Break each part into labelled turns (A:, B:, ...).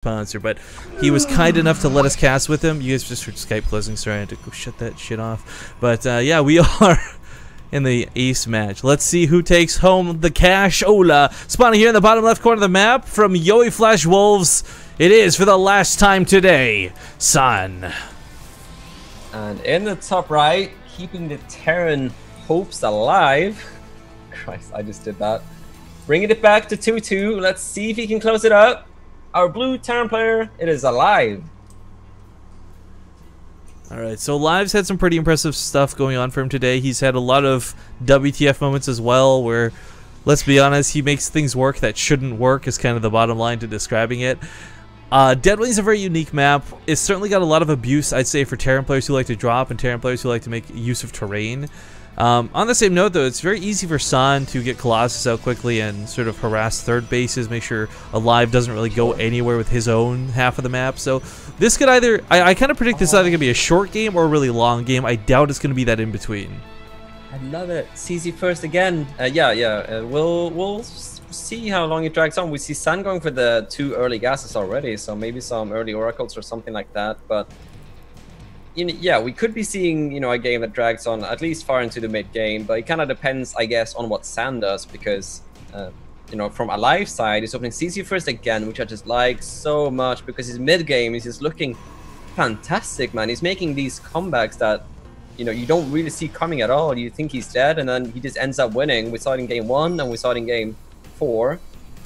A: sponsor, but he was kind enough to let us cast with him. You guys just heard Skype closing, sorry, I had to go shut that shit off. But yeah, we are in the ace match. Let's see who takes home the cash. Ola spawning here in the bottom left corner of the map from Yoey Flash Wolves. It is for the last time today, San.
B: And in the top right, keeping the Terran hopes alive. Christ, I just did that. Bringing it back to 2-2. Let's see if he can close it up. Our blue Terran player, it is alive.
A: Alright, so Live's had some pretty impressive stuff going on for him today. He's had a lot of WTF moments as well, where, let's be honest, he makes things work that shouldn't work, is kind of the bottom line to describing it. Deadwing's a very unique map. It's certainly got a lot of abuse, I'd say, for Terran players who like to drop and Terran players who like to make use of terrain. On the same note, though, it's very easy for San to get Colossus out quickly and sort of harass third bases, make sure Alive doesn't really go anywhere with his own half of the map. So this could either, I kind of predict this is either going to be a short game or a really long game. I doubt it's going to be that in between.
B: I love it. CZ first again. We'll see how long it drags on. We see San going for the 2 early gases already, so maybe some early oracles or something like that. But yeah, we could be seeing, a game that drags on at least far into the mid game, but it kind of depends, I guess, on what San does, because, from Alive side, he's opening CC first again, which I just like so much, because his mid game is just looking fantastic, man. He's making these comebacks that, you don't really see coming at all. You think he's dead, and then he just ends up winning. We saw it in game 1, and we saw it in game 4,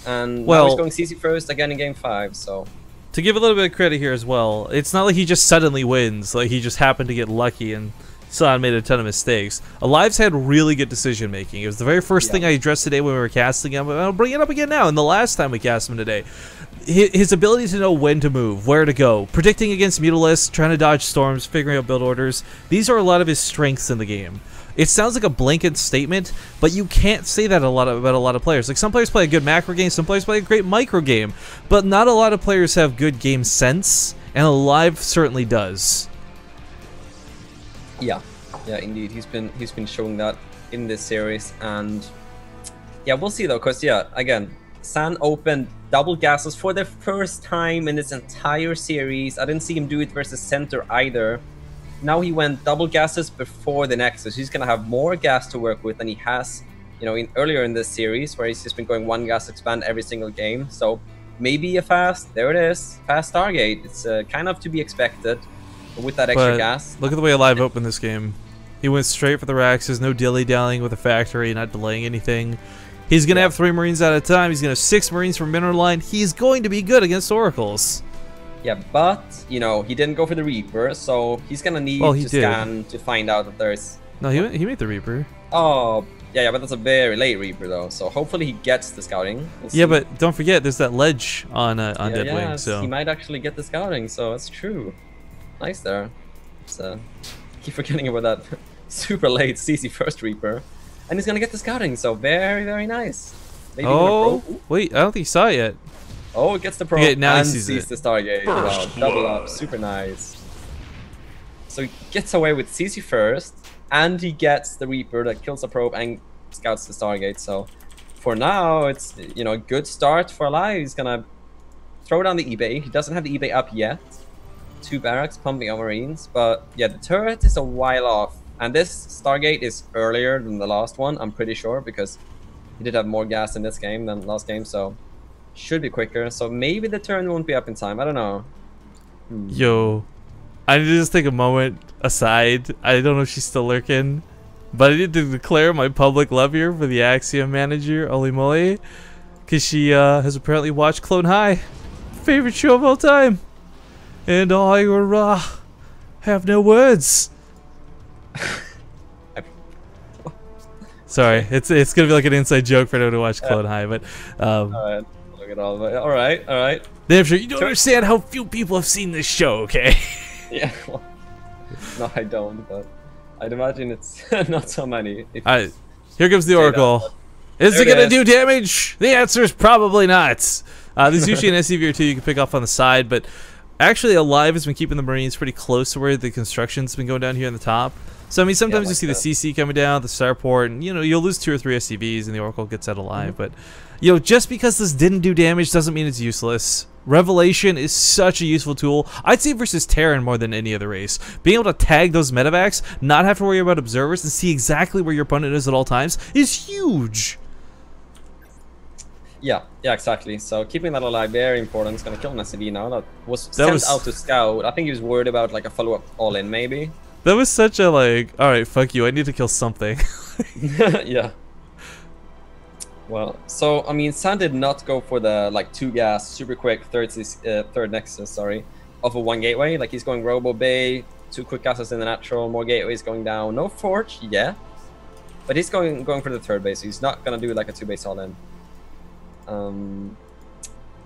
B: and now he's going CC first again in game 5, so...
A: To give a little bit of credit here as well, it's not like he just suddenly wins, like he just happened to get lucky and San made a ton of mistakes. Alive's had really good decision making. It was the very first thing I addressed today when we were casting him, and I'll bring it up again now, and the last time we cast him today. His ability to know when to move, where to go, predicting against Mutalisks, trying to dodge storms, figuring out build orders, these are a lot of his strengths in the game. It sounds like a blanket statement, but you can't say that about a lot of players. Like, some players play a good macro game, some players play a great micro game, but not a lot of players have good game sense, and Alive certainly does.
B: Yeah, indeed. He's been showing that in this series, and yeah, we'll see though, because again, San opened double gases for the first time in this entire series. I didn't see him do it versus Center either. Now he went double gases before the Nexus. He's gonna have more gas to work with than he has, earlier in this series, where he's just been going 1 gas expand every single game. So maybe a fast Stargate. It's kind of to be expected with that extra gas.
A: Look at the way Alive opened this game. He went straight for the Raxes, no dilly-dallying with the factory, not delaying anything. He's gonna have 3 Marines at a time. He's gonna have 6 Marines from Mineral Line. He's going to be good against Oracles.
B: Yeah, but, he didn't go for the Reaper, so he's gonna need to scan to find out that there's...
A: No, he made the Reaper.
B: Oh, yeah, but that's a very late Reaper, though, so hopefully he gets the scouting. We'll see.
A: Yeah, but don't forget, there's that ledge on Deadwing, so...
B: he might actually get the scouting, so that's true. Nice there. It's, keep forgetting about that super late CC first Reaper. And he's gonna get the scouting, so very, very nice. Maybe
A: wait, I don't think he saw it yet.
B: Oh, it gets the probe and sees the Stargate. Wow, double up, super nice. So he gets away with CC first, and he gets the Reaper that kills the probe and scouts the Stargate. So for now, it's a good start for Alive. He's gonna throw down the eBay. He doesn't have the eBay up yet. 2 barracks pumping out Marines, but yeah, the turret is a while off, and this Stargate is earlier than the last one. I'm pretty sure, because he did have more gas in this game than last game, so. Should be quicker, so maybe the turn won't be up in time. I don't know.
A: Yo, I need to just take a moment aside. I don't know if she's still lurking, but I need to declare my public love here for the Axiom manager, Oli Moly, because she has apparently watched Clone High, favorite show of all time, and I have no words. Sorry, it's gonna be like an inside joke for anyone to watch Clone High, but
B: all right.
A: Damn sure you don't understand how few people have seen this show, okay?
B: Yeah, well, no, I don't, but I'd imagine it's not so many.
A: Alright, here comes the Oracle. Is it gonna do damage? The answer is probably not. There's usually an SCV or 2 you can pick off on the side, but actually Alive has been keeping the Marines pretty close to where the construction's been going down here on the top. So I mean, sometimes you see the CC coming down, the starport, and you'll lose 2 or 3 SCVs and the Oracle gets out alive, but just because this didn't do damage doesn't mean it's useless. Revelation is such a useful tool. I'd say versus Terran more than any other race. Being able to tag those medevacs, not have to worry about observers, and see exactly where your opponent is at all times is huge.
B: Yeah, exactly. So keeping that alive, very important. It's gonna kill an SCV now. That was sent out to scout. I think he was worried about like a follow-up all-in, maybe.
A: That was such a like, all right, fuck you. I need to kill something.
B: Yeah. Well, so I mean, San did not go for the like 2 gas, super quick third nexus, sorry, off of 1 gateway. Like he's going Robo Bay, 2 quick gases in the natural, more gateways going down. No Forge, yeah, but he's going for the 3rd base. So he's not gonna do like a 2 base all-in.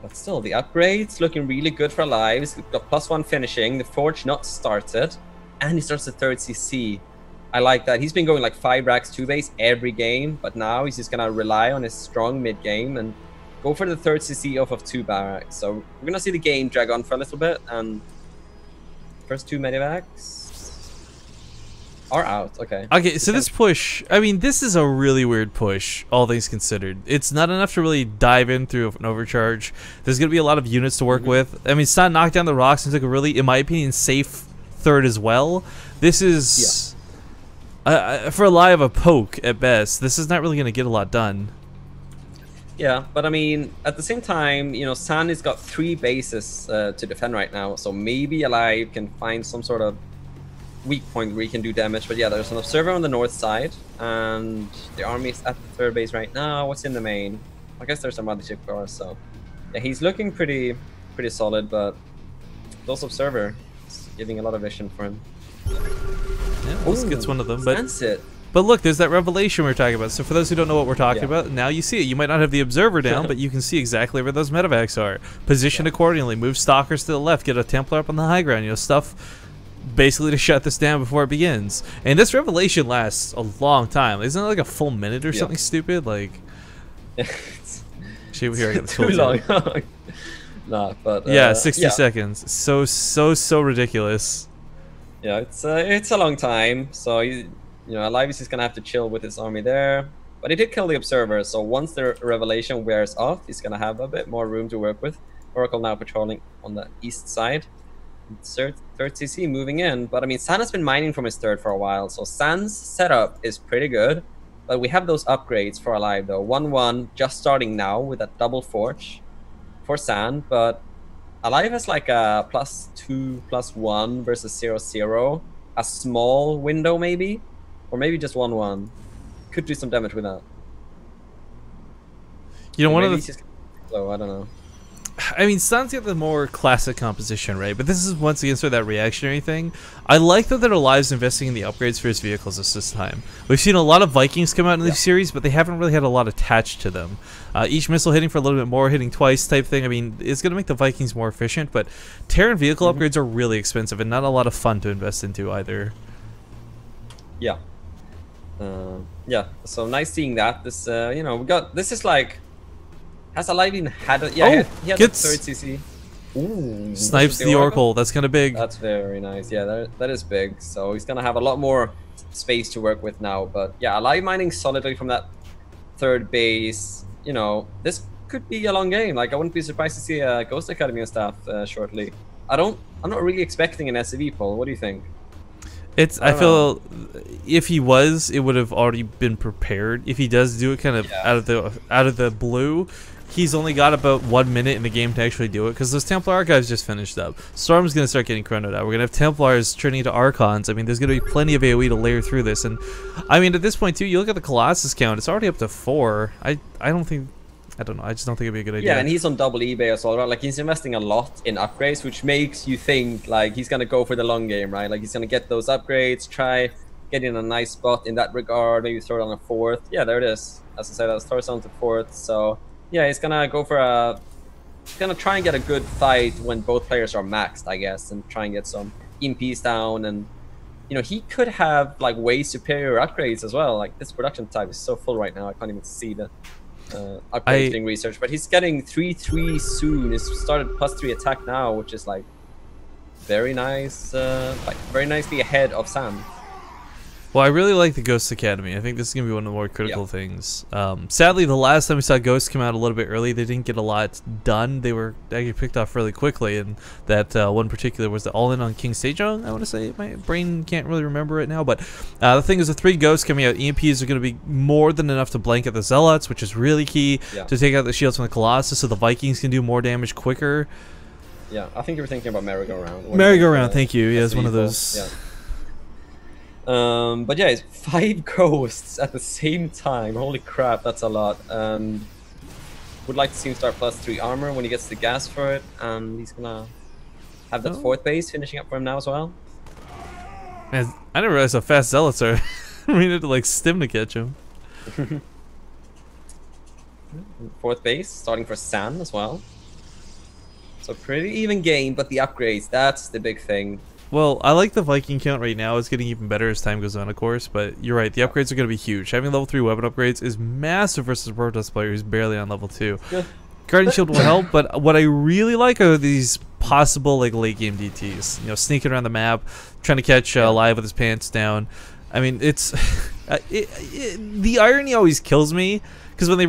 B: But still, the upgrades looking really good for Alive. He's got +1 finishing, the Forge not started, and he starts the 3rd CC. I like that. He's been going like 5 racks 2 base every game, but now he's just gonna rely on his strong mid game and go for the 3rd CC off of 2 barracks. So we're gonna see the game drag on for a little bit, and first 2 medivacs are out. Okay,
A: so this push, I mean, this is a really weird push, all things considered. It's not enough to really dive in through an overcharge. There's going to be a lot of units to work with. I mean, San knocked down the rocks and took a really, in my opinion, safe 3rd as well. This is, for Alive, a poke at best. This is not really going to get a lot done.
B: Yeah, but I mean, at the same time, you know, San has got 3 bases to defend right now, so maybe Alive can find some sort of weak point where he can do damage. But yeah, there's an observer on the north side, and the army is at the 3rd base right now. What's in the main? I guess there's some mothership cars, so yeah, he's looking pretty solid, but those observer is giving a lot of vision for him.
A: Yeah, this gets one of them, but look, there's that revelation we were talking about. So for those who don't know what we're talking about, now you see it. You might not have the observer down, but you can see exactly where those medevacs are. Position accordingly, move stalkers to the left, get a Templar up on the high ground, you know, stuff basically to shut this down before it begins. And this revelation lasts a long time. Isn't it like a full minute or something stupid? Like, here I got the
B: too long. Nah, but
A: yeah, 60 seconds. So ridiculous.
B: Yeah, it's a long time. So you know, Alive is just gonna have to chill with his army there. But he did kill the observer, so once the revelation wears off, he's gonna have a bit more room to work with. Oracle now patrolling on the east side. 3rd CC moving in, but I mean, San has been mining from his 3rd for a while, so San's setup is pretty good. But we have those upgrades for Alive though. 1-1 just starting now with that double Forge for San, but Alive has like a +2/+1 versus 0/0, a small window maybe, or maybe just 1-1. Could do some damage with that.
A: You know, one of the
B: just low, I don't know.
A: I mean, San's got the more classic composition, right? But this is once again sort of that reactionary thing. I like that Alive's investing in the upgrades for his vehicles this time. We've seen a lot of Vikings come out in this series, but they haven't really had a lot attached to them. Each missile hitting for a little bit more, hitting twice type thing. I mean, it's going to make the Vikings more efficient, but Terran vehicle upgrades are really expensive and not a lot of fun to invest into either.
B: Yeah. Yeah, so nice seeing that. This, you know, this is like... Has Alive even had a... Yeah, he had the 3rd CC. Ooh,
A: snipes the Oracle. That's kind of big.
B: That's very nice. Yeah, that is big. So he's going to have a lot more space to work with now. But yeah, Alive mining solidly from that 3rd base. You know, this could be a long game. Like, I wouldn't be surprised to see a Ghost Academy and stuff shortly. I'm not really expecting an SCV pull. What do you think?
A: I feel if he was, it would have already been prepared. If he does do it kind of out of the blue, he's only got about 1 minute in the game to actually do it, because those Templar Archives just finished up. Storm's going to start getting chronoed out. We're going to have Templars turning into Archons. I mean, there's going to be plenty of AoE to layer through this. And I mean, at this point, too, you look at the Colossus count, it's already up to 4. I don't know. I just don't think it'd be a good idea.
B: Yeah, and he's on double eBay as well, right? Like, he's investing a lot in upgrades, which makes you think, like, he's going to go for the long game, right? Like, he's going to get those upgrades, try getting a nice spot in that regard, maybe throw it on a 4th. Yeah, there it is. As I said, that's throws on to 4th. So, yeah, he's going to go for a... He's going to try and get a good fight when both players are maxed, I guess, and try and get some EMPs down. And, you know, he could have, like, way superior upgrades as well. Like, this production type is so full right now, I can't even see the... upgrades being researched, but he's getting 3/3 soon. He's started +3 attack now, which is like very nice, like very nicely ahead of Sam.
A: Well, I really like the Ghost Academy. I think this is going to be one of the more critical things. Sadly, the last time we saw Ghosts come out a little bit early, they didn't get a lot done. They were actually picked off really quickly, and that one particular was the All-In on King Sejong, I want to say. My brain can't really remember it now, but the thing is the 3 Ghosts coming out, EMPs are going to be more than enough to blanket the Zealots, which is really key to take out the shields from the Colossus, so the Vikings can do more damage quicker.
B: Yeah, I think you were thinking about Merry-Go-Round.
A: Merry-Go-Round, thank you. Yeah, it's one of those.
B: Yeah. But yeah, it's 5 ghosts at the same time. Holy crap, that's a lot. Would like to see him start +3 armor when he gets the gas for it, and he's gonna have that 4th base finishing up for him now as well.
A: Man, I didn't realize how fast Zealots are. We need to like stim to catch him.
B: 4th base starting for San as well. So pretty even game, but the upgrades, that's the big thing.
A: Well, I like the Viking count right now. It's getting even better as time goes on, of course, but you're right. The upgrades are going to be huge. Having level 3 weapon upgrades is massive versus a Protoss player who's barely on level 2. Yeah. Guardian Shield will help, but what I really like are these possible like late game DTs. You know, sneaking around the map, trying to catch Live with his pants down. I mean, it's the irony always kills me. Because when they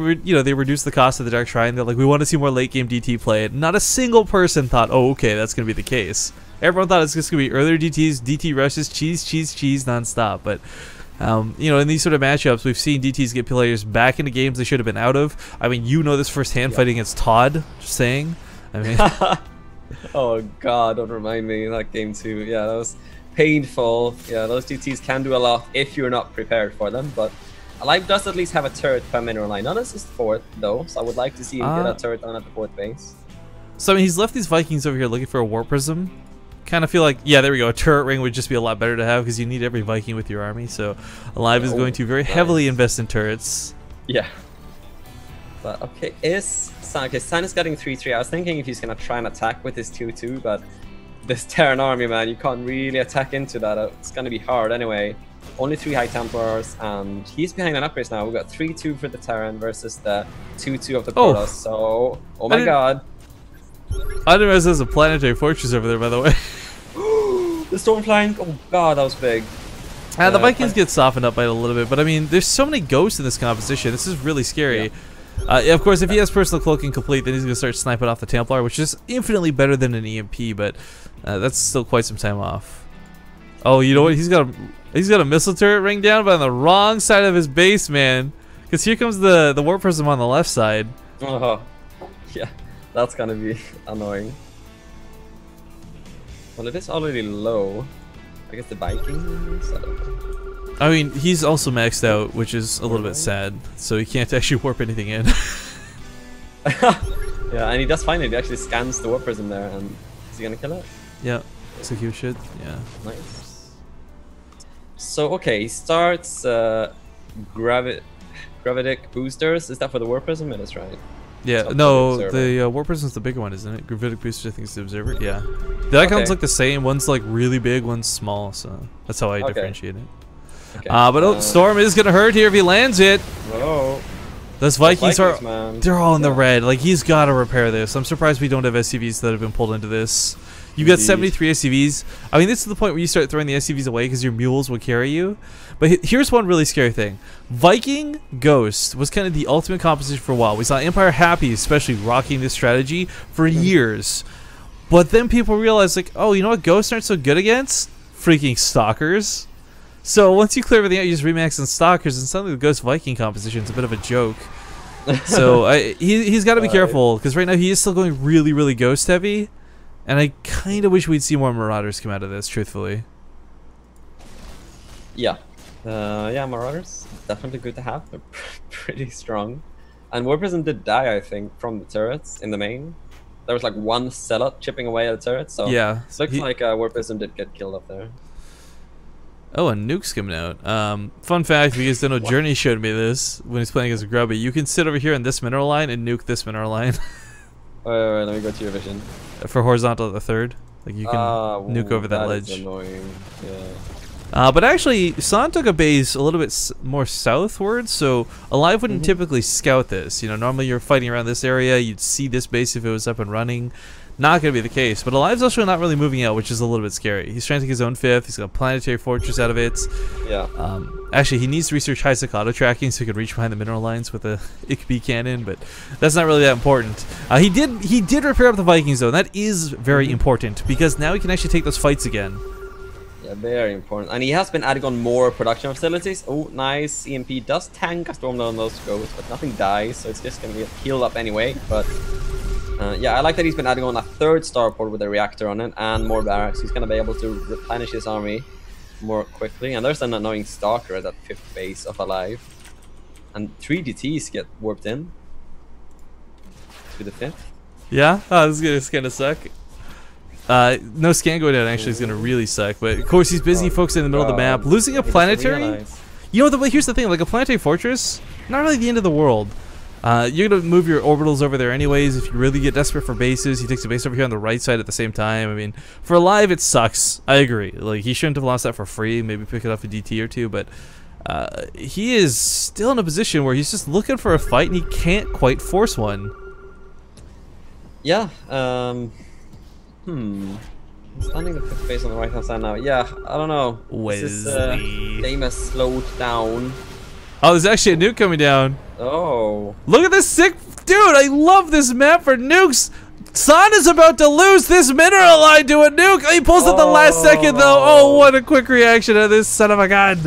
A: reduce the cost of the Dark Shrine, they're like, we want to see more late game DT play. Not a single person thought, oh, okay, that's going to be the case. Everyone thought it's just going to be earlier DTs, DT rushes, cheese nonstop. But, you know, in these sort of matchups, we've seen DTs get players back into games they should have been out of. I mean, you know this firsthand fighting against Todd, just saying. I mean,
B: oh, God, don't remind me of that game, too. Yeah, that was painful. Yeah, those DTs can do a lot if you're not prepared for them, but Alive does at least have a turret per mineral line. Not as his 4th, though, so I would like to see him get a turret on at the 4th base.
A: So, I mean, he's left these Vikings over here looking for a Warp Prism. Kind of feel like, yeah, there we go. A turret ring would just be a lot better to have because you need every Viking with your army. So, Alive is going to very heavily invest in turrets.
B: Yeah. But, okay, San is getting 3-3. I was thinking if he's going to try and attack with his 2-2, but this Terran army, man, you can't really attack into that. It's going to be hard anyway. Only 3 High Templars, and he's behind an upgrade now. We've got 3-2 for the Terran versus the 2-2 of the Protoss. So, oh my god.
A: I didn't realize there's a planetary fortress over there, by the way.
B: The Stormflying, oh god, that was big.
A: The Vikings get softened up by it a little bit, but I mean, there's so many ghosts in this composition. This is really scary. Of course, if he has personal cloaking complete, then he's going to start sniping off the Templar, which is infinitely better than an EMP, but that's still quite some time off. Oh, you know what? He's got a missile turret ring down, but on the wrong side of his base, man. Because here comes the Warp Prism on the left side.
B: Oh, yeah. That's gonna be annoying. Well, it is already low. I guess the Vikings?
A: I mean, he's also maxed out, which is a little bit sad. So he can't actually warp anything in.
B: Yeah, and he does find it. He actually scans the Warp Prism there, and is he gonna kill it?
A: Yeah, execute shit. Yeah.
B: Nice. So, okay, he starts Gravitic Boosters. Is that for the Warp Prism? It is, right?
A: Yeah, no, the Warp Prism's the bigger one, isn't it? Gravitic Booster, I think, is the Observer. Yeah. The icons look the same. One's like really big, one's small, so that's how I differentiate it. Okay. But Storm is going to hurt here if he lands it.
B: Whoa.
A: Those Vikings are, they're all in the red. Like, he's got to repair this. I'm surprised we don't have SCVs that have been pulled into this. You've got 73 SCVs. I mean, this is the point where you start throwing the SCVs away because your mules will carry you. But here's one really scary thing. Viking Ghost was kind of the ultimate composition for a while. We saw Empire Happy especially rocking this strategy for years. But then people realized, like, oh, you know what Ghosts aren't so good against? Freaking Stalkers. So once you clear everything out, you just remax on Stalkers, and suddenly the Ghost Viking composition is a bit of a joke. So he's got to be careful, because right now he is still going really, really Ghost heavy. And I kind of wish we'd see more Marauders come out of this, truthfully.
B: Yeah. Yeah, Marauders, definitely good to have. They're pretty strong. And Warp Prism did die, I think, from the turrets in the main. There was like one Zealot chipping away at the turret, so
A: yeah,
B: looks like Warp Prism did get killed up there.
A: Oh, and Nuke's coming out. Fun fact, if you guys don't know, Journey showed me this when he's playing as a Grubby. You can sit over here in this mineral line and nuke this mineral line.
B: Wait, let me go to your vision.
A: For horizontal at the third. Like, you can nuke over that ledge.
B: Is annoying. Yeah.
A: But actually, San took a base a little bit more southward, so Alive wouldn't typically scout this. You know, normally you're fighting around this area, you'd see this base if it was up and running. not going to be the case. But Alive's also not really moving out, which is a little bit scary. He's trying to take his own 5th. He's got a planetary fortress out of it.
B: Yeah.
A: Actually, he needs to research high staccato tracking so he could reach behind the mineral lines with a IKB cannon, but that's not really that important. He did repair up the Vikings, though, and that is very important, because now he can actually take those fights again.
B: Yeah, very important. And he has been adding on more production facilities. Oh, nice. EMP does tank a storm on those ghosts, but nothing dies, so it's just going to be healed up anyway. But yeah, I like that he's been adding on a 3rd starport with a reactor on it and more barracks. He's going to be able to replenish his army more quickly. And there's an annoying stalker at that 5th base of Alive. And 3 DTs get warped in to the 5th.
A: Yeah? Oh, this is going to suck. No scan going down actually is going to really suck. But of course, he's busy focusing in the middle of the map. Losing a planetary? You know, here's the thing. Like a planetary fortress, not really the end of the world. You're going to move your orbitals over there anyways if you really get desperate for bases. He takes a base over here on the right side at the same time. I mean, for Alive, it sucks. I agree. Like, he shouldn't have lost that for free. Maybe pick it off a DT or 2, but he is still in a position where he's just looking for a fight and he can't quite force one.
B: Yeah. Standing the 5th base on the right hand side now. Yeah, I don't know. This game has slowed down.
A: Oh, there's actually a nuke coming down.
B: Oh.
A: Look at this sick... Dude, I love this map for nukes. San is about to lose this mineral line to a nuke. He pulls it the last second, though. Oh, what a quick reaction of this son of a gun.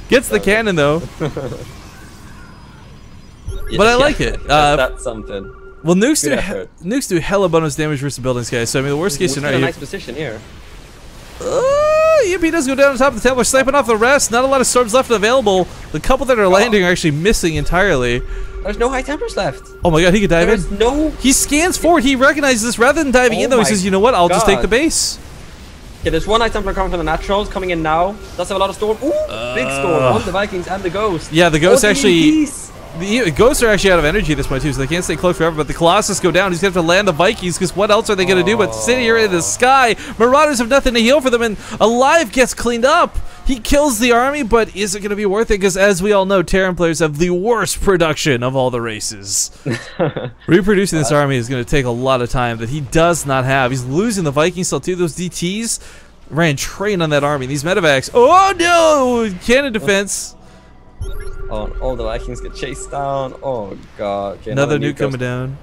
A: Gets the cannon, though. But I like it.
B: That's something.
A: Well, nukes do hella bonus damage versus buildings, guys. So, I mean, the worst case scenario...
B: in a nice position here.
A: EMP does go down on top of the Templar, sniping off the rest. Not a lot of storms left available. The couple that are landing are actually missing entirely.
B: There's no high Templars left.
A: Oh my god, he could dive
B: There's
A: in.
B: No...
A: He scans forward. He recognizes this. Rather than diving in, though, he says, you know what? I'll just take the base.
B: Okay, there's one high Templar coming from the Naturals, coming in now. Does have a lot of storm. Ooh, big storm on the Vikings and the Ghost.
A: Yeah, the Ghost actually... The Ghosts are actually out of energy at this point too, so they can't stay close forever, but the Colossus go down. He's going to have to land the Vikings, because what else are they going to do but sit here in the sky? Marauders have nothing to heal for them, and Alive gets cleaned up. He kills the army, but is it going to be worth it? Because as we all know, Terran players have the worst production of all the races. Reproducing this army is going to take a lot of time that he does not have. He's losing the Vikings still too. Those DTs ran train on that army. These medevacs, oh no! Cannon defense.
B: Oh, all the Vikings get chased down. Oh god. Okay,
A: another nuke coming down.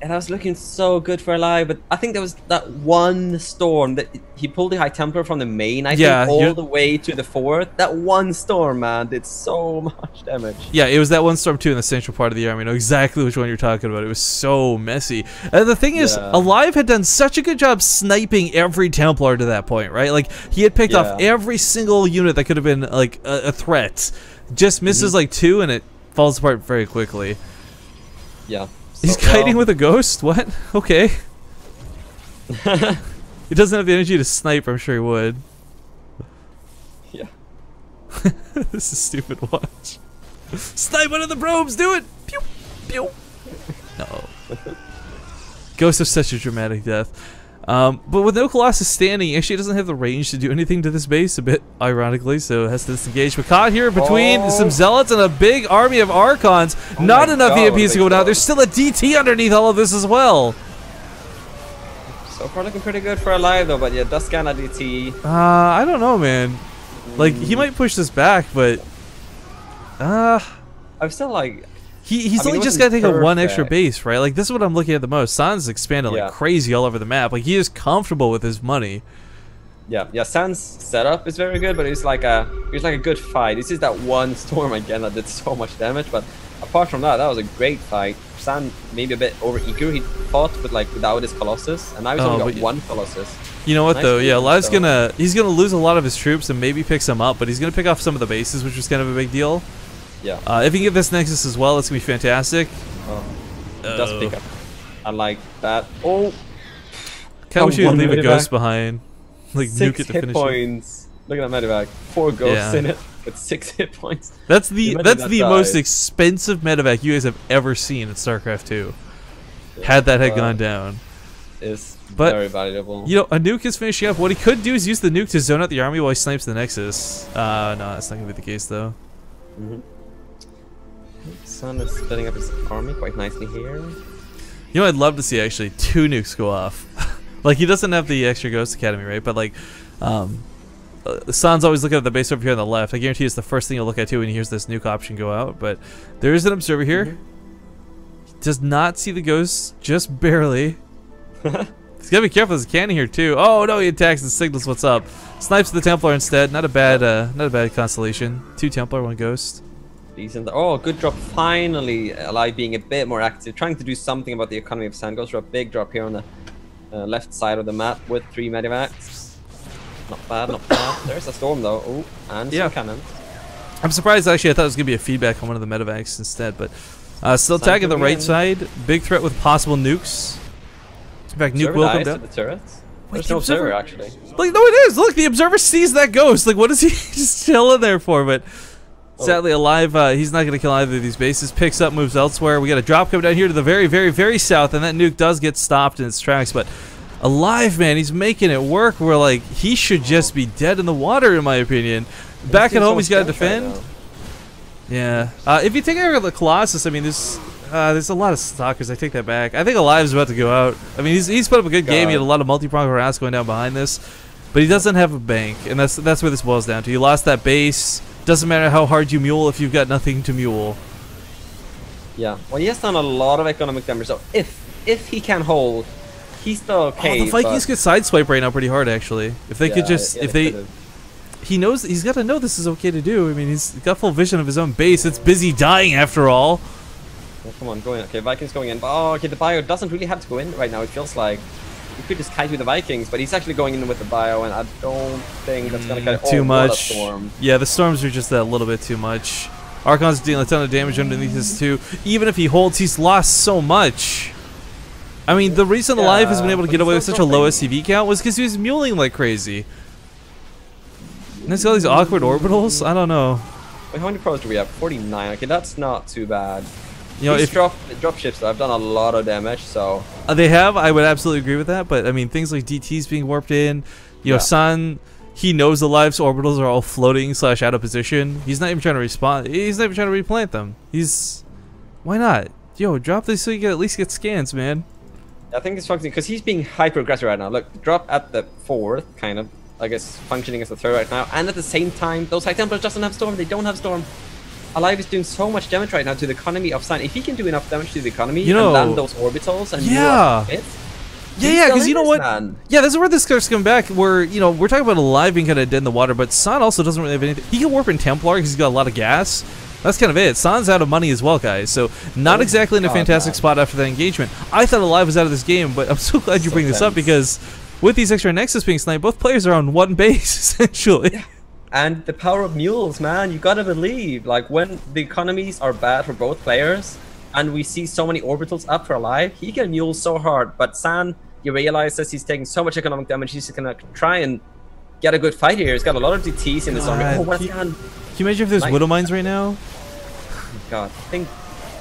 B: And I was looking so good for Alive, but I think there was that one storm that he pulled the High Templar from the main, I think, all the way to the 4th. That one storm, man, did so much damage.
A: Yeah, it was that one storm too in the central part of the army. I know exactly which one you're talking about. It was so messy. And the thing is, Alive had done such a good job sniping every Templar to that point, right? Like, he had picked off every single unit that could have been, like, a threat. Just misses, like, 2, and it falls apart very quickly.
B: Yeah.
A: So, he's kiting with a ghost? What? Okay. He doesn't have the energy to snipe, I'm sure he would.
B: Yeah.
A: This is stupid, watch. Snipe one of the probes, do it! Pew! Pew! No. Ghost of such a dramatic death. But with no Colossus standing, he actually doesn't have the range to do anything to this base, a bit ironically, so it has to disengage. But caught here between some Zealots and a big army of Archons. Not enough EMPs to go down. There's still a DT underneath all of this as well.
B: So far looking pretty good for Alive though, but yeah, does scan a DT.
A: I don't know, man. Like, he might push this back, but... I'm
B: still like...
A: He's only just got to take a 1 extra base, right? Like, this is what I'm looking at the most. Sans expanded like crazy all over the map. Like, he is comfortable with his money.
B: Yeah, Sans setup is very good, but it's like a good fight. This is that one storm again that did so much damage, but apart from that, that was a great fight. Sans maybe a bit over eager. He fought without his Colossus, and now he's only got 1 Colossus. You
A: know what though? Yeah, Live's he's gonna lose a lot of his troops and maybe pick some up, but he's gonna pick off some of the bases, which was kind of a big deal.
B: Yeah.
A: If he can get this Nexus as well, it's gonna be fantastic.
B: It does pick up. I like that. Oh.
A: Kind of wish you would leave a ghost behind. Like,
B: 6
A: nuke it to
B: hit
A: finish
B: points. Look at that medevac. 4 ghosts in it with 6 hit points.
A: That's the most expensive medevac you guys have ever seen in StarCraft 2. Yeah, had that had gone down.
B: It's very valuable.
A: You know, a nuke is finishing up. What he could do is use the nuke to zone out the army while he snipes the Nexus. No, that's not gonna be the case though.
B: Sun is splitting up his army quite nicely here.
A: You know, I'd love to see actually 2 nukes go off. Like, he doesn't have the extra Ghost Academy, right? But like, San's always looking at the base over here on the left. I guarantee it's the first thing you'll look at too when he hears this nuke option go out. But there is an observer here. Does not see the ghosts, just barely. He's gotta be careful. There's a cannon here too. Oh no, he attacks and signals what's up. Snipes the Templar instead. Not a bad constellation. 2 Templar, 1 ghost.
B: Decent. Oh, good drop. Finally, Alive being a bit more active, trying to do something about the economy of Sand. Goes for a big drop here on the left side of the map with 3 medivacs. Not bad, not bad. There's a storm though. Oh, and some cannons.
A: I'm surprised actually. I thought it was gonna be a feedback on one of the medivacs instead, but still tagging the right side. Big threat with possible nukes. In fact, nuke will come down.
B: The turrets.
A: Wait,
B: There's no observer actually.
A: Like, no, it is. Look, the observer sees that ghost. Like, what is he just chilling there for? But sadly, Alive, he's not gonna kill either of these bases. Picks up, moves elsewhere. We got a drop coming down here to the very, very, very south, and that nuke does get stopped in its tracks. But Alive, man, he's making it work. Where like he should just be dead in the water, in my opinion. Back at home, he's got to defend. Yeah. If you take out the Colossus, I mean, there's a lot of stalkers. I take that back. I think Alive's about to go out. I mean, he's put up a good game. He had a lot of multi-pronged harass going down behind this, but he doesn't have a bank, and that's where this boils down to. You lost that base. Doesn't matter how hard you mule if you've got nothing to mule.
B: Yeah. Well, he has done a lot of economic damage. So if he can hold, he's still okay.
A: Oh, the Vikings could sideswipe right now pretty hard, actually. If they could just, he knows, he's got to know this is okay to do. I mean, he's got full vision of his own base. It's busy dying after all.
B: Oh, come on, go in. Okay, Vikings going in. Oh, okay, the bio doesn't really have to go in right now. It feels like he could just kite with the Vikings, but he's actually going in with the bio, and I don't think that's gonna kite.
A: Too much.
B: What a storm.
A: Yeah, the storms are just that little bit too much. Archon's dealing a ton of damage underneath this too. Even if he holds, he's lost so much. I mean, the reason Alive has been able to get away with such a low SCV count was because he was muling like crazy. And it's all these awkward orbitals. I don't know.
B: Wait, how many pros do we have? 49. Okay, that's not too bad.
A: You know,
B: these drop ships have done a lot of damage, so
A: they have. I would absolutely agree with that. But I mean, things like DTs being warped in. You know, San, he knows Alive's orbitals are all floating / out of position. He's not even trying to respond. He's not even trying to replant them. Why not? Yo, drop this so you can at least get scans, man.
B: I think it's functioning because he's being hyper aggressive right now. Look, drop at the 4th, kind of. I guess functioning as the 3rd right now, and at the same time, those High Templars doesn't have storm. They don't have storm. Alive is doing so much damage right now to the economy of San. If he can do enough damage to the economy and land those orbitals and
A: because you know what? Yeah, this is where this starts coming back. Where we're talking about Alive being kind of dead in the water, but San also doesn't really have anything. He can warp in Templar because he's got a lot of gas. That's kind of it. San's out of money as well, guys. So not exactly in a fantastic spot after that engagement. I thought Alive was out of this game, but I'm so glad you bring this up because with these extra Nexus being sniped, both players are on one base essentially.
B: Yeah. And the power of mules, man, you gotta believe. Like when the economies are bad for both players, and we see so many orbitals up for Alive, he can mule so hard. But San, he realizes he's taking so much economic damage, he's gonna try and get a good fight here. He's got a lot of DTs in this army. Oh, what's
A: can you imagine if there's Widow Mines right now?
B: Oh my god, I think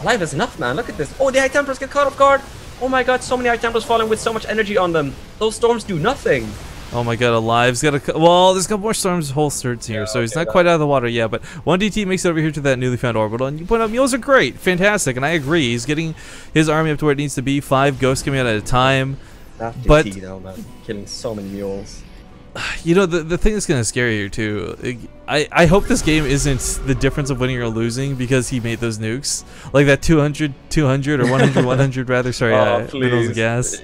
B: Alive is enough, man. Look at this. Oh, the High Templars get caught off guard. Oh my god, so many High Templars falling with so much energy on them. Those storms do nothing.
A: Oh my god, Alive's got a... Well, there's a couple more storms holstered here, so he's not quite out of the water yet, but 1 DT makes it over here to that newly found orbital, and you point out mules are great, fantastic, and I agree. He's getting his army up to where it needs to be, 5 ghosts coming out at a time.
B: That DT though, man. Killing so many mules.
A: You know, the thing that's kind of scary here, too, I hope this game isn't the difference of winning or losing because he made those nukes. Like that 200, 200, or 100, 100, rather, sorry, minerals of gas.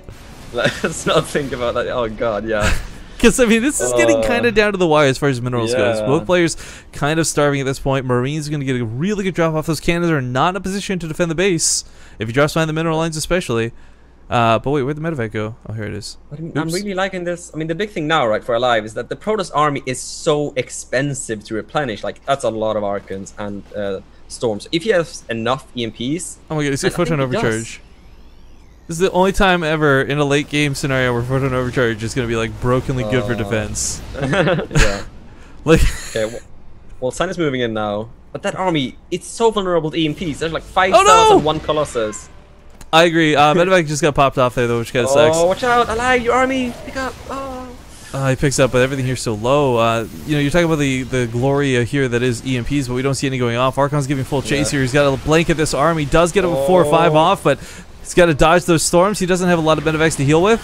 B: Let's not think about that. Oh god, yeah.
A: Because, I mean, this is getting kind of down to the wire as far as minerals goes. Both players kind of starving at this point. Marine's going to get a really good drop off. Those cannons are not in a position to defend the base. If he drops behind the mineral lines especially. But wait, where'd the medevac go? Oh, here it is.
B: I'm really liking this. I mean, the big thing now, right, for Alive is that the Protoss army is so expensive to replenish. Like, that's a lot of Archons and Storms. If he has enough EMPs... Oh my god, he's got Photon Overcharge.
A: This is the only time ever in a late game scenario where Photon Overcharge is going to be like brokenly good for defense.
B: Yeah.
A: Like.
B: Okay, well, Sun is moving in now. But that army, it's so vulnerable to EMPs. There's like 5,001 Colossus.
A: I agree. Medevac just got popped off there though, which kind of sucks.
B: Oh, watch out! Alive, your army! Pick up! Oh.
A: He picks up, but everything here's so low. You know, you're talking about the glory here that is EMPs, but we don't see any going off. Archon's giving full chase here. He's got to blanket this army. Does get a 4 or 5 off, but He's got to dodge those storms. He doesn't have a lot of medevacs to heal with.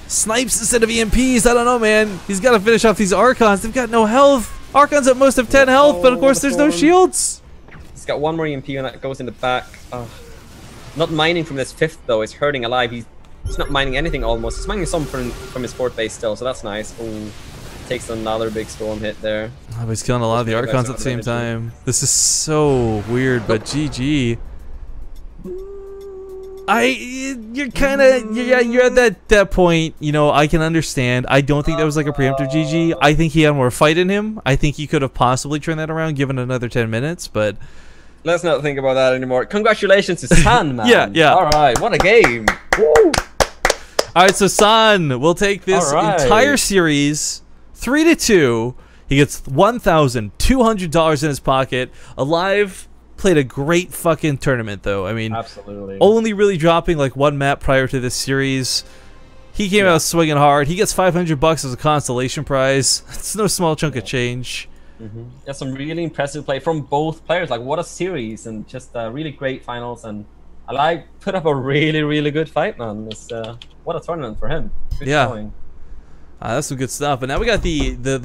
A: Snipes instead of EMPs. I don't know, man. He's got to finish off these Archons. They've got no health. Archons at most have 10 health, but of course there's no shields.
B: He's got one more EMP and that goes in the back. Not mining from this 5th though. He's hurting alive. He's not mining anything almost. He's mining some from his 4th base still, so that's nice. Ooh, takes another big storm hit there.
A: Oh, but he's killing a lot of the Archons at the same time. This is so weird, but GG. You're kind of, yeah, you're at that point, you know, I can understand. I don't think that was like a preemptive GG. I think he had more fight in him. I think he could have possibly turned that around given another 10 minutes, but...
B: Let's not think about that anymore. Congratulations to San, man.
A: Yeah.
B: All right, what a game. Woo.
A: All right, so San will take this entire series 3-2. He gets $1,200 in his pocket. Alive played a great fucking tournament, though. I mean,
B: absolutely.
A: Only really dropping like one map prior to this series. He came out swinging hard. He gets $500 as a consolation prize. It's no small chunk of change.
B: Yeah, some really impressive play from both players. Like, what a series, and just really great finals. And Alive put up a really good fight, man. It's, what a tournament for him. Good showing.
A: That's some good stuff. But now we got the